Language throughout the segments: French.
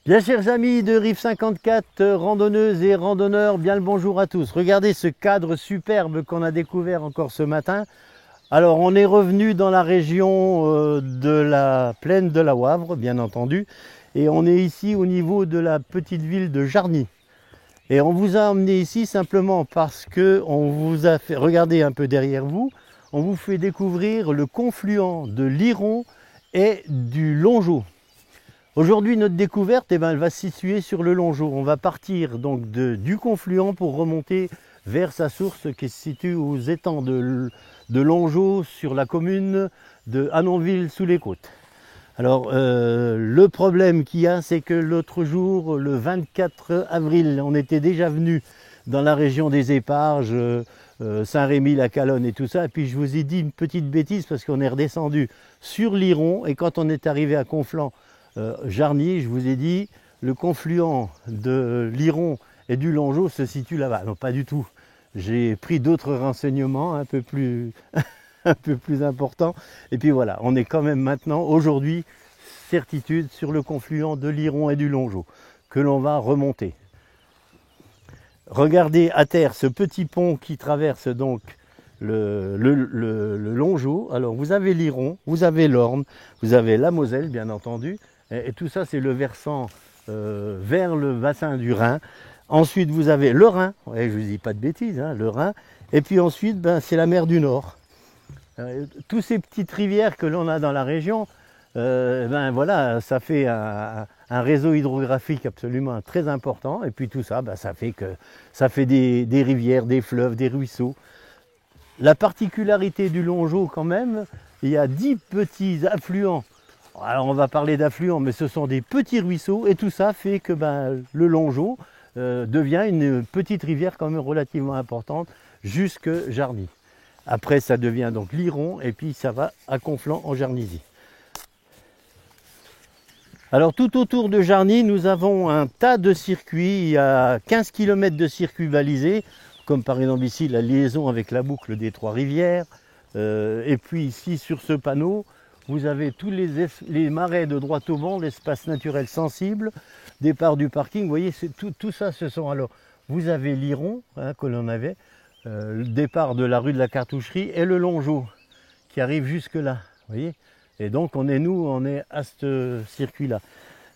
Bien chers amis de Rive 54, randonneuses et randonneurs, bien le bonjour à tous. Regardez ce cadre superbe qu'on a découvert encore ce matin. Alors on est revenu dans la région de la plaine de la Wavre, bien entendu. Et on est ici au niveau de la petite ville de Jarny. Et on vous a emmené ici simplement parce que on vous a fait, regardez un peu derrière vous, on vous fait découvrir le confluent de l'Iron et du Longeau. Aujourd'hui, notre découverte, elle va se situer sur le Longeau. On va partir donc du confluent pour remonter vers sa source qui se situe aux étangs de Longeau sur la commune de Annonville-sous-les-Côtes. Alors, le problème qu'il y a, c'est que l'autre jour, le 24 avril, on était déjà venu dans la région des Éparges, Saint-Rémy-la-Calonne et tout ça. Et puis, je vous ai dit une petite bêtise parce qu'on est redescendu sur l'Iron. Et quand on est arrivé à Conflans, Jarny, je vous ai dit, le confluent de l'Iron et du Longeau se situe là-bas. Non, pas du tout. J'ai pris d'autres renseignements un peu plus, un peu plus importants. Et puis voilà, on est quand même maintenant, aujourd'hui, certitude sur le confluent de l'Iron et du Longeau, que l'on va remonter. Regardez à terre ce petit pont qui traverse donc le Longeau. Alors vous avez l'Iron, vous avez l'Orne, vous avez la Moselle bien entendu. Et tout ça, c'est le versant vers le bassin du Rhin. Ensuite, vous avez le Rhin, ouais, je ne vous dis pas de bêtises, hein, le Rhin. Et puis ensuite, c'est la mer du Nord. Toutes ces petites rivières que l'on a dans la région, voilà, ça fait un réseau hydrographique absolument très important. Et puis tout ça, ça fait des rivières, des fleuves, des ruisseaux. La particularité du Longeau quand même, il y a 10 petits affluents. Alors on va parler d'affluents, mais ce sont des petits ruisseaux et tout ça fait que le Longeau devient une petite rivière quand même relativement importante jusque Jarny. Après ça devient donc l'Iron et puis ça va à Conflans en Jarnisy. Alors tout autour de Jarny, nous avons un tas de circuits, il y a 15 km de circuits balisés, comme par exemple ici la liaison avec la boucle des Trois-Rivières, et puis ici sur ce panneau, vous avez tous les marais de Droite-Aumont, l'espace naturel sensible, départ du parking. Vous voyez, tout ça, ce sont alors, vous avez l'Iron, hein, que l'on avait, le départ de la rue de la Cartoucherie et le Longeau qui arrive jusque là. Vous voyez, et donc on est à ce circuit-là.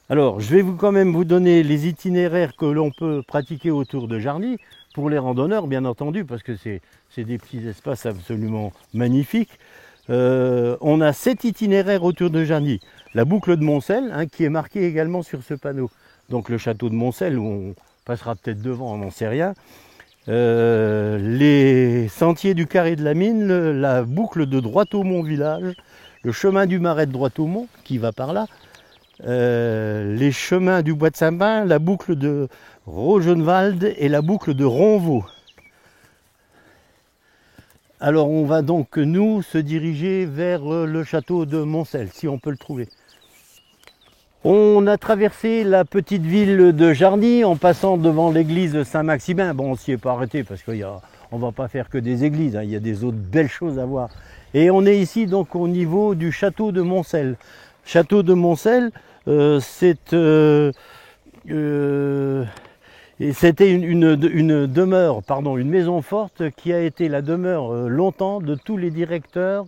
Alors, je vais quand même vous donner les itinéraires que l'on peut pratiquer autour de Jarny pour les randonneurs, bien entendu, parce que c'est des petits espaces absolument magnifiques. On a 7 itinéraires autour de Jarny. La boucle de Moncel, hein, qui est marquée également sur ce panneau. Donc le château de Moncel, où on passera peut-être devant, on n'en sait rien. Les sentiers du Carré de la Mine, la boucle de Droite-Aumont village, le chemin du Marais de Droite-Aumont, qui va par là, les chemins du Bois de Saint-Bain, la boucle de Rogenwald et la boucle de Ronvaux. Alors on va donc nous se diriger vers le château de Moncel, si on peut le trouver. On a traversé la petite ville de Jarny en passant devant l'église Saint-Maximin. Bon, on s'y est pas arrêté parce qu'on ne va pas faire que des églises, hein, il y a des autres belles choses à voir. Et on est ici donc au niveau du château de Moncel. Château de Moncel, c'était une demeure, une maison forte qui a été la demeure longtemps de tous les directeurs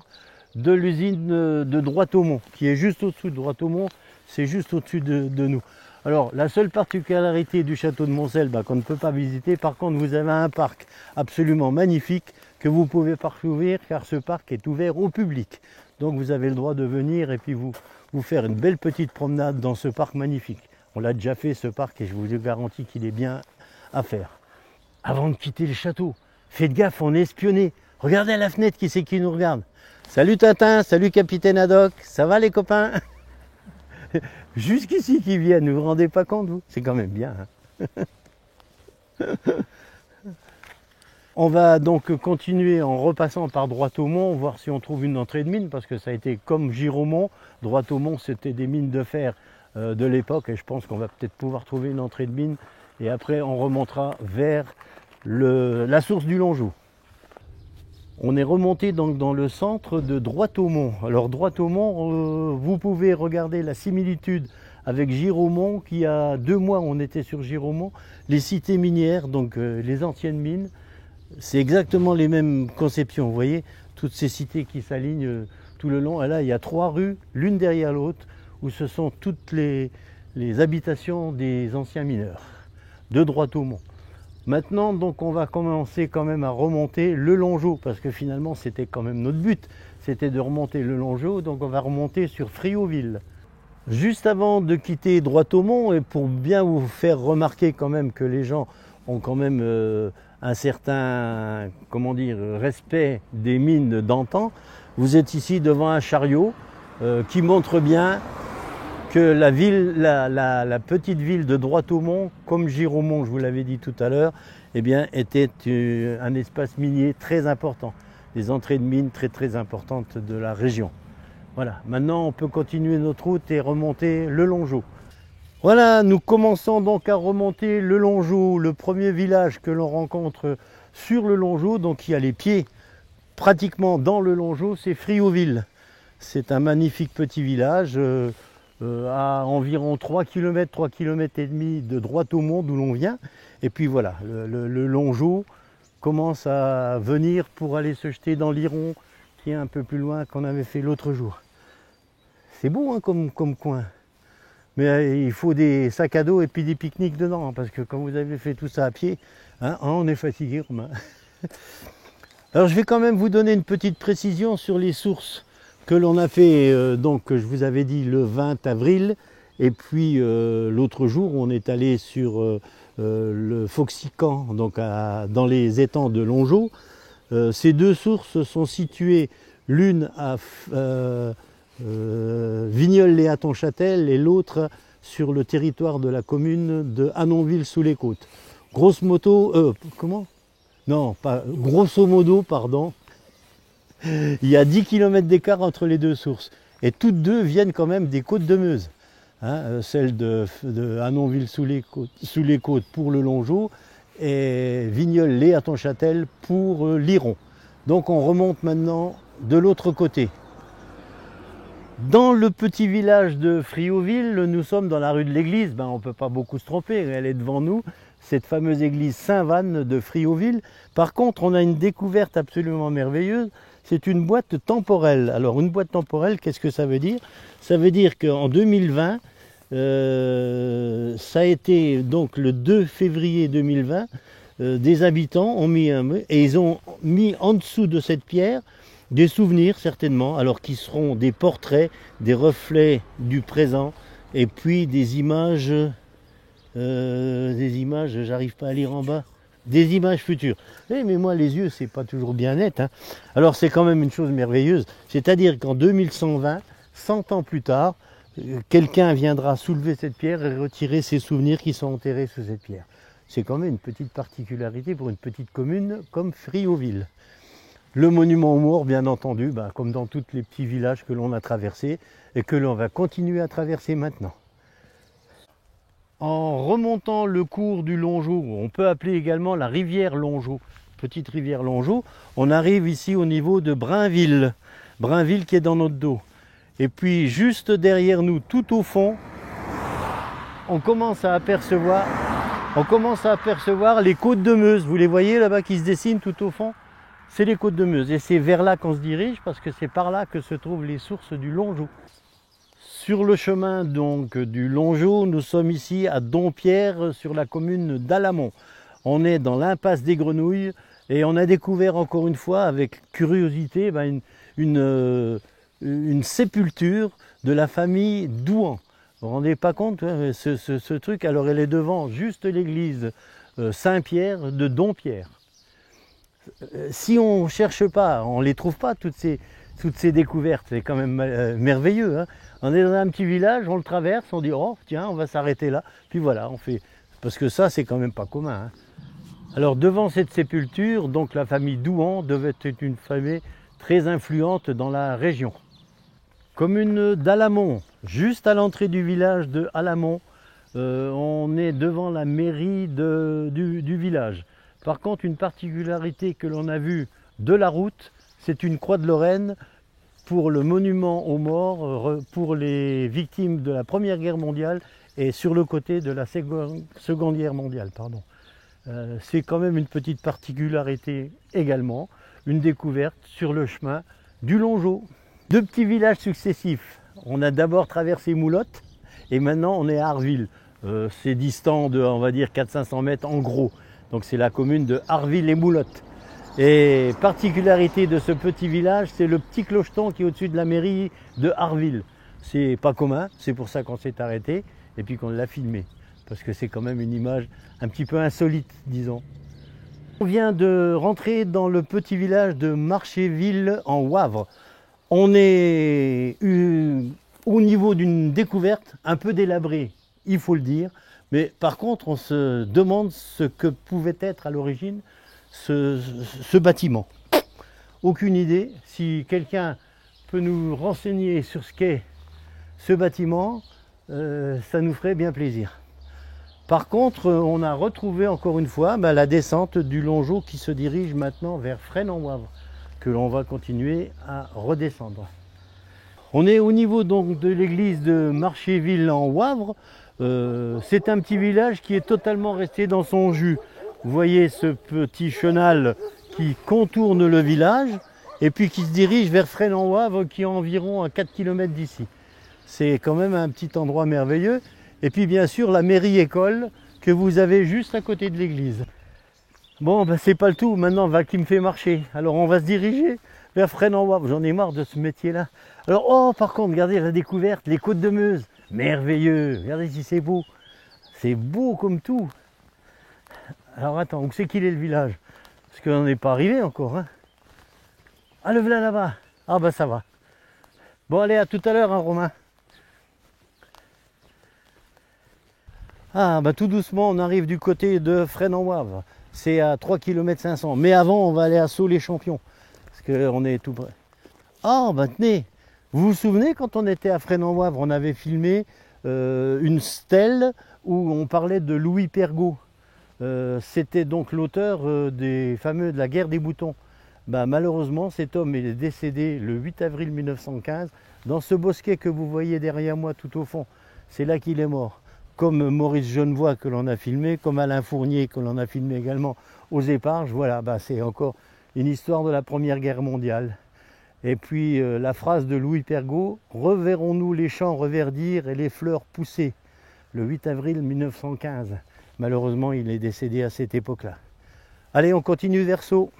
de l'usine de Droite-Aumont, qui est juste au-dessus de Droite-Aumont, c'est juste au-dessus de nous. Alors la seule particularité du château de Moncel qu'on ne peut pas visiter, par contre vous avez un parc absolument magnifique que vous pouvez parcourir car ce parc est ouvert au public. Donc vous avez le droit de venir et puis vous faire une belle petite promenade dans ce parc magnifique. On l'a déjà fait ce parc et je vous garantis qu'il est bien à faire. Avant de quitter le château, faites gaffe, on est espionné. Regardez à la fenêtre qui c'est qui nous regarde. Salut Tintin, salut Capitaine Haddock, ça va les copains? Jusqu'ici qu'ils viennent, vous vous rendez pas compte vous? C'est quand même bien. Hein. On va donc continuer en repassant par Droite-Aumont, voir si on trouve une entrée de mine, parce que ça a été comme Giromont. Droite-Aumont, c'était des mines de fer de l'époque, et je pense qu'on va peut-être pouvoir trouver une entrée de mine. Et après, on remontera vers la source du Longeau. On est remonté donc dans le centre de Droite-Aumont. Alors Droite-Aumont, vous pouvez regarder la similitude avec Giromont, qui a 2 mois on était sur Giromont, les cités minières, donc les anciennes mines, c'est exactement les mêmes conceptions, vous voyez, toutes ces cités qui s'alignent tout le long, et là il y a 3 rues, l'une derrière l'autre, où ce sont toutes les habitations des anciens mineurs, de Droitomont. Maintenant, donc, on va commencer quand même à remonter le Longeau, parce que finalement, c'était quand même notre but, c'était de remonter le Longeau, donc on va remonter sur Friouville. Juste avant de quitter Droitomont, et pour bien vous faire remarquer quand même que les gens ont quand même un certain, comment dire, respect des mines d'antan, vous êtes ici devant un chariot qui montre bien que la petite ville de Droitomont, comme Giromont, je vous l'avais dit tout à l'heure, eh bien, était un espace minier très important. Des entrées de mines très très importantes de la région. Voilà, maintenant on peut continuer notre route et remonter le Longeau. Voilà, nous commençons donc à remonter le Longeau, le premier village que l'on rencontre sur le Longeau, donc qui a les pieds pratiquement dans le Longeau, c'est Friouville. C'est un magnifique petit village. À environ 3 km, 3 km et demi de Droitomont d'où l'on vient. Et puis voilà, le Longeau commence à venir pour aller se jeter dans l'Iron, qui est un peu plus loin qu'on avait fait l'autre jour. C'est beau hein, comme coin. Mais il faut des sacs à dos et puis des pique-niques dedans, hein, parce que quand vous avez fait tout ça à pied, hein, on est fatigué. Alors je vais quand même vous donner une petite précision sur les sources que l'on a fait, donc je vous avais dit le 20 avril, et puis l'autre jour on est allé sur le Foxican, donc dans les étangs de Longeau. Ces 2 sources sont situées l'une à Vignoles-lès-Hattonchâtel et l'autre sur le territoire de la commune de Annonville-sous-les-Côtes. Grosso modo, pardon, il y a 10 km d'écart entre les 2 sources. Et toutes 2 viennent quand même des côtes de Meuse. Hein, celle de Annonville-sous-les-Côtes pour le Longeau et Vignoles-lès-Hattonchâtel pour l'Iron. Donc on remonte maintenant de l'autre côté. Dans le petit village de Friouville, nous sommes dans la rue de l'église. On ne peut pas beaucoup se tromper, elle est devant nous. Cette fameuse église Saint-Vanne de Friouville. Par contre, on a une découverte absolument merveilleuse. C'est une boîte temporelle. Alors une boîte temporelle, qu'est-ce que ça veut dire? Ça veut dire qu'en 2020, ça a été donc le 2 février 2020, des habitants ont mis et ils ont mis en dessous de cette pierre des souvenirs certainement, alors qui seront des portraits, des reflets du présent et puis des images, j'arrive pas à lire en bas. Des images futures. Mais moi, les yeux, c'est pas toujours bien net. Hein. Alors, c'est quand même une chose merveilleuse. C'est-à-dire qu'en 2120, 100 ans plus tard, quelqu'un viendra soulever cette pierre et retirer ses souvenirs qui sont enterrés sous cette pierre. C'est quand même une petite particularité pour une petite commune comme Friouville. Le monument aux morts, bien entendu, comme dans tous les petits villages que l'on a traversés et que l'on va continuer à traverser maintenant. En remontant le cours du Longeau, on peut appeler également la rivière Longeau, petite rivière Longeau, on arrive ici au niveau de Brainville, Brainville qui est dans notre dos. Et puis juste derrière nous, tout au fond, on commence à apercevoir les côtes de Meuse. Vous les voyez là-bas qui se dessinent tout au fond? C'est les côtes de Meuse et c'est vers là qu'on se dirige parce que c'est par là que se trouvent les sources du Longeau. Sur le chemin donc du Longeau, nous sommes ici à Dompierre sur la commune d'Alamont. On est dans l'impasse des Grenouilles et on a découvert encore une fois avec curiosité une sépulture de la famille Douan. Vous ne vous rendez pas compte hein, ce truc? Alors elle est devant juste l'église Saint-Pierre de Dompierre. Si on ne cherche pas, on ne les trouve pas toutes ces découvertes, c'est quand même merveilleux. Hein. On est dans un petit village, on le traverse, on dit oh tiens on va s'arrêter là, puis voilà on fait, parce que ça c'est quand même pas commun. Hein. Alors devant cette sépulture, donc la famille Douan devait être une famille très influente dans la région. Commune d'Alamont, juste à l'entrée du village de Alamont, on est devant la mairie du village. Par contre, une particularité que l'on a vue de la route, c'est une croix de Lorraine pour le monument aux morts, pour les victimes de la Première Guerre mondiale et sur le côté de la Seconde Guerre mondiale. Pardon. C'est quand même une petite particularité également, une découverte sur le chemin du Longeau. Deux petits villages successifs. On a d'abord traversé Moulotte et maintenant on est à Harville. C'est distant de, on va dire, 400-500 mètres en gros. Donc c'est la commune de Harville et Moulotte. Et particularité de ce petit village, c'est le petit clocheton qui est au-dessus de la mairie de Harville. C'est pas commun, c'est pour ça qu'on s'est arrêté et puis qu'on l'a filmé. Parce que c'est quand même une image un petit peu insolite, disons. On vient de rentrer dans le petit village de Marchéville en Wavre. On est au niveau d'une découverte un peu délabrée, il faut le dire. Mais par contre, on se demande ce que pouvait être à l'origine ce bâtiment. Aucune idée. Si quelqu'un peut nous renseigner sur ce qu'est ce bâtiment, ça nous ferait bien plaisir. Par contre, on a retrouvé encore une fois la descente du Longeau qui se dirige maintenant vers Fresnes-en-Wavre, que l'on va continuer à redescendre. On est au niveau donc de l'église de Marchéville en Wavre. C'est un petit village qui est totalement resté dans son jus. Vous voyez ce petit chenal qui contourne le village et puis qui se dirige vers Fresnes-en-Wavre qui est environ à 4 km d'ici. C'est quand même un petit endroit merveilleux. Et puis bien sûr la mairie-école que vous avez juste à côté de l'église. Bon, c'est pas le tout, maintenant qui me fait marcher. Alors on va se diriger vers Fresnes-en-Wavre. J'en ai marre de ce métier-là. Alors, oh, par contre, regardez la découverte, les côtes de Meuse. Merveilleux, regardez si c'est beau. C'est beau comme tout. Alors attends, où c'est qu'il est le village? Parce qu'on n'est pas arrivé encore. Hein. Ah, le voilà là-bas. Ah bah ça va. Bon, allez, à tout à l'heure, hein, Romain. Ah, bah tout doucement, on arrive du côté de Fresnes-en-Wavre. C'est à 3 km 500. Mais avant, on va aller à Sceaux-les-Champions. Parce qu'on est tout près. Ah, bah tenez, vous vous souvenez quand on était à Fresnes-en-Wavre, on avait filmé une stèle où on parlait de Louis Pergaud. C'était donc l'auteur de la guerre des boutons. Bah, malheureusement, cet homme est décédé le 8 avril 1915 dans ce bosquet que vous voyez derrière moi tout au fond. C'est là qu'il est mort. Comme Maurice Genevoix que l'on a filmé, comme Alain Fournier que l'on a filmé également aux Éparges. Voilà, bah, c'est encore une histoire de la Première Guerre mondiale. Et puis la phrase de Louis Pergaud, « Reverrons-nous les champs reverdir et les fleurs pousser ?» le 8 avril 1915. Malheureusement, il est décédé à cette époque-là. Allez, on continue vers Sceaux.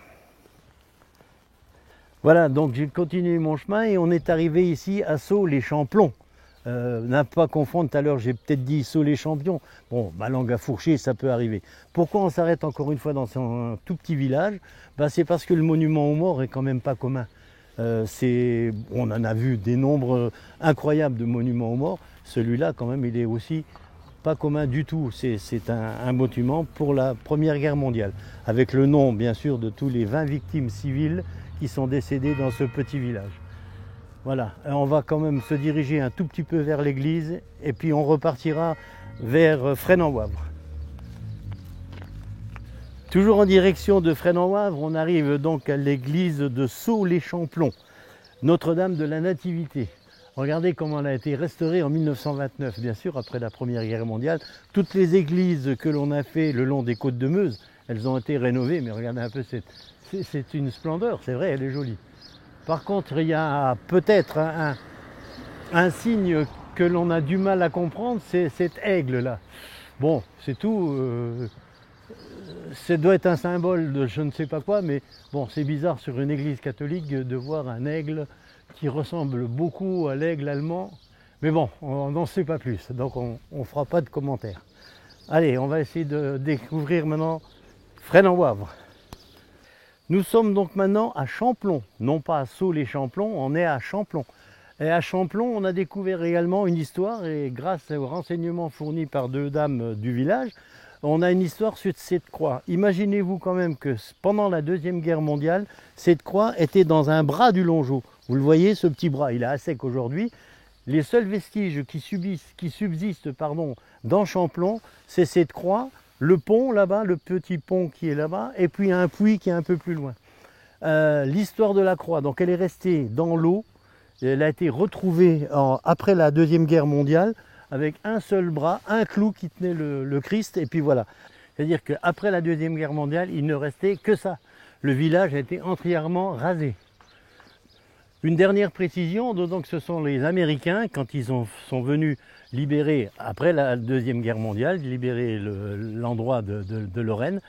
Voilà, donc j'ai continué mon chemin et on est arrivé ici à Sceaux-les-Champions. N'a pas confondre, tout à l'heure j'ai peut-être dit Sceaux-les-Champions. Bon, ma langue a fourché, ça peut arriver. Pourquoi on s'arrête encore une fois dans un tout petit village? C'est parce que le monument aux morts est quand même pas commun. On en a vu des nombres incroyables de monuments aux morts. Celui-là, quand même, il est aussi pas commun du tout. C'est un monument pour la Première Guerre mondiale, avec le nom, bien sûr, de tous les 20 victimes civiles qui sont décédées dans ce petit village. Voilà, on va quand même se diriger un tout petit peu vers l'église et puis on repartira vers Fresnes-en-Wavre. Toujours en direction de Fresnes-en-Wavre, on arrive donc à l'église de Sceaux-les-Champions, Notre-Dame de la Nativité. Regardez comment elle a été restaurée en 1929, bien sûr, après la Première Guerre mondiale. Toutes les églises que l'on a fait le long des côtes de Meuse, elles ont été rénovées, mais regardez un peu, c'est une splendeur, c'est vrai, elle est jolie. Par contre, il y a peut-être un signe que l'on a du mal à comprendre, c'est cet aigle-là. Bon, c'est tout. Ça doit être un symbole de je ne sais pas quoi, mais bon, c'est bizarre sur une église catholique de voir un aigle qui ressemble beaucoup à l'aigle allemand. Mais bon, on n'en sait pas plus, donc on ne fera pas de commentaires. Allez, on va essayer de découvrir maintenant Fresnes-en-Wavre. Nous sommes donc maintenant à Champlon, non pas à Sceaux-les-Champions, on est à Champlon. Et à Champlon, on a découvert également une histoire, et grâce aux renseignements fournis par deux dames du village, on a une histoire sur cette croix. Imaginez-vous quand même que pendant la Deuxième Guerre mondiale, cette croix était dans un bras du Longeau. Vous le voyez, ce petit bras, il est à sec aujourd'hui. Les seuls vestiges qui subsistent dans Champlon, c'est cette croix, le pont là-bas, le petit pont qui est là-bas, et puis un puits qui est un peu plus loin. L'histoire de la croix, donc elle est restée dans l'eau, Elle a été retrouvée après la Deuxième Guerre mondiale avec un seul bras, un clou qui tenait le Christ, et puis voilà. C'est-à-dire qu'après la Deuxième Guerre mondiale, il ne restait que ça. Le village a été entièrement rasé. Une dernière précision, donc ce sont les Américains, quand ils sont venus libérer, après la Deuxième Guerre mondiale, libérer l'endroit de Lorraine,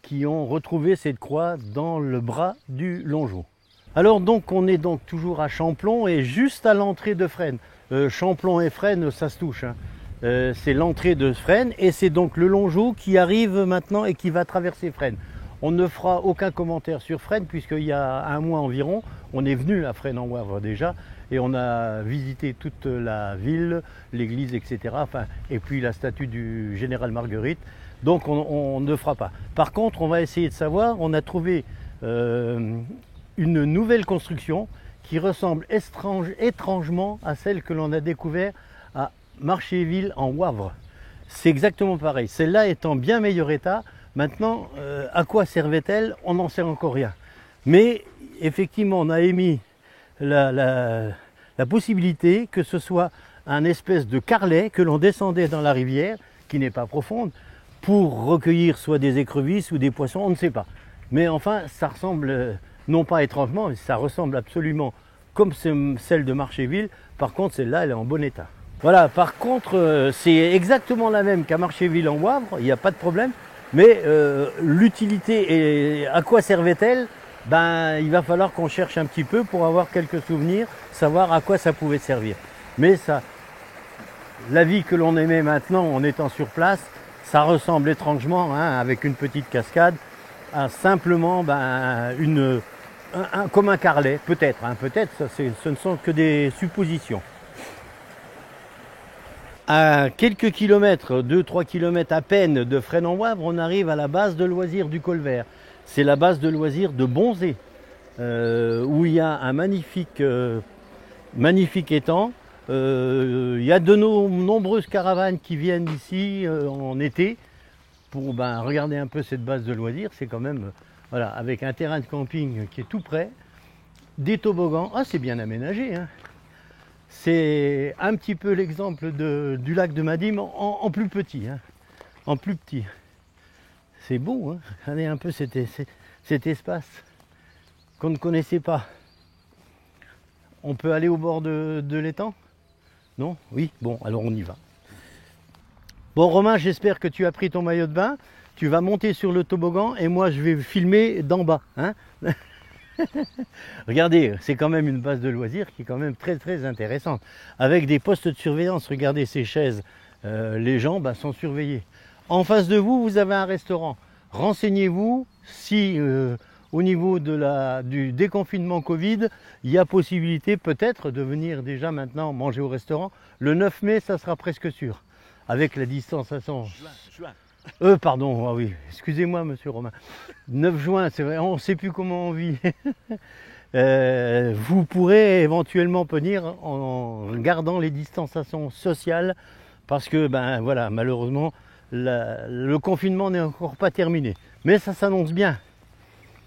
qui ont retrouvé cette croix dans le bras du Longeau. Alors donc on est donc toujours à Champlon et juste à l'entrée de Fresnes. Champlon et Fresnes, ça se touche, hein. C'est l'entrée de Fresnes et c'est donc le Longeau qui arrive maintenant et qui va traverser Fresnes. On ne fera aucun commentaire sur Fresnes puisqu'il y a un mois environ, on est venu à Fresnes-en-Wavre déjà et on a visité toute la ville, l'église, etc. Enfin, et puis la statue du général Marguerite. Donc on ne fera pas. Par contre, on va essayer de savoir, on a trouvé une nouvelle construction qui ressemble étrangement à celle que l'on a découvert à Marchéville en Wavre. C'est exactement pareil. Celle-là est en bien meilleur état. Maintenant, à quoi servait-elle? On n'en sait encore rien. Mais effectivement, on a émis la possibilité que ce soit un espèce de carlet que l'on descendait dans la rivière, qui n'est pas profonde, pour recueillir soit des écrevisses ou des poissons, on ne sait pas. Mais enfin, ça ressemble, non pas étrangement, mais ça ressemble absolument comme celle de Marchéville. Par contre, celle-là, elle est en bon état. Voilà, par contre, c'est exactement la même qu'à Marchéville en Wavre, il n'y a pas de problème. Mais l'utilité et à quoi servait-elle? Ben, il va falloir qu'on cherche un petit peu pour avoir quelques souvenirs, savoir à quoi ça pouvait servir. Mais ça, la vie que l'on aimait maintenant en étant sur place, ça ressemble étrangement, hein, avec une petite cascade, à simplement comme un carlet, peut-être. Hein, peut-être, ce ne sont que des suppositions. À quelques kilomètres, 2-3 kilomètres à peine de Fresnes-en-Wavre, on arrive à la base de loisirs du Colvert. C'est la base de loisirs de Bonzé, où il y a un magnifique étang. Il y a de nombreuses caravanes qui viennent ici en été pour regarder un peu cette base de loisirs. C'est quand même, voilà, avec un terrain de camping qui est tout près, des toboggans. Ah, c'est bien aménagé, hein. C'est un petit peu l'exemple du lac de Madime en plus petit, hein, en plus petit. C'est beau, hein. Regardez un peu cet espace qu'on ne connaissait pas. On peut aller au bord de l'étang? Non? Oui? Bon, alors on y va. Bon Romain, j'espère que tu as pris ton maillot de bain. Tu vas monter sur le toboggan et moi je vais filmer d'en bas, hein. Regardez, c'est quand même une base de loisirs qui est quand même très intéressante. Avec des postes de surveillance, regardez ces chaises, les gens sont surveillés. En face de vous, vous avez un restaurant. Renseignez-vous si au niveau du déconfinement Covid, il y a possibilité peut-être de venir déjà maintenant manger au restaurant. Le 9 mai, ça sera presque sûr. Avec la distanciation. Juin. Pardon, ah oui, excusez-moi monsieur Romain. 9 juin, c'est vrai, on ne sait plus comment on vit. Vous pourrez éventuellement venir en gardant les distanciations sociales parce que voilà, malheureusement le confinement n'est encore pas terminé. Mais ça s'annonce bien.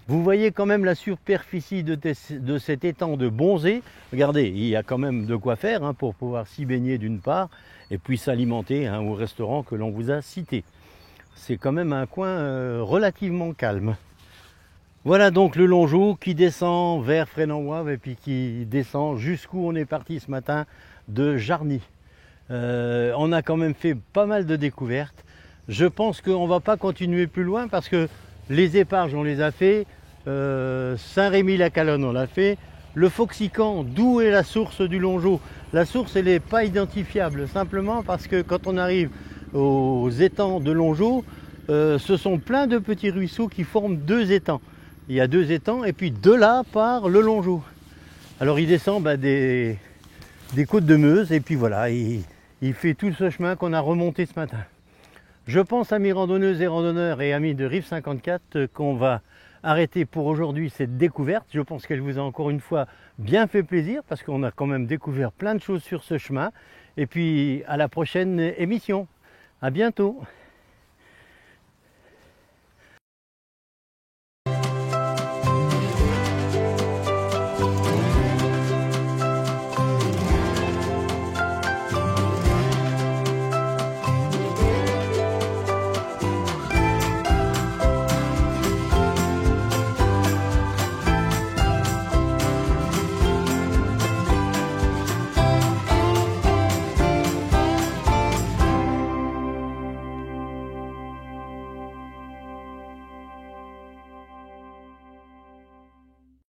Vous voyez quand même la superficie de cet étang de Bonzé. Regardez, il y a quand même de quoi faire, hein, pour pouvoir s'y baigner d'une part et puis s'alimenter, hein, au restaurant que l'on vous a cité. C'est quand même un coin relativement calme. Voilà donc le Longeau qui descend vers Fresnes-en-Wavre et puis qui descend jusqu'où on est parti ce matin, de Jarny. On a quand même fait pas mal de découvertes. Je pense qu'on ne va pas continuer plus loin parce que les Éparges on les a fait, Saint-Rémy-la-Calonne on l'a fait, le Foxican, d'où est la source du Longeau? La source elle n'est pas identifiable simplement parce que quand on arrive aux étangs de Longeau, ce sont plein de petits ruisseaux qui forment 2 étangs. Il y a 2 étangs et puis de là part le Longeau. Alors il descend des côtes de Meuse et puis voilà, il fait tout ce chemin qu'on a remonté ce matin. Je pense, amis randonneuses et randonneurs et amis de Rive 54, qu'on va arrêter pour aujourd'hui cette découverte. Je pense qu'elle vous a encore une fois bien fait plaisir parce qu'on a quand même découvert plein de choses sur ce chemin. Et puis à la prochaine émission. À bientôt.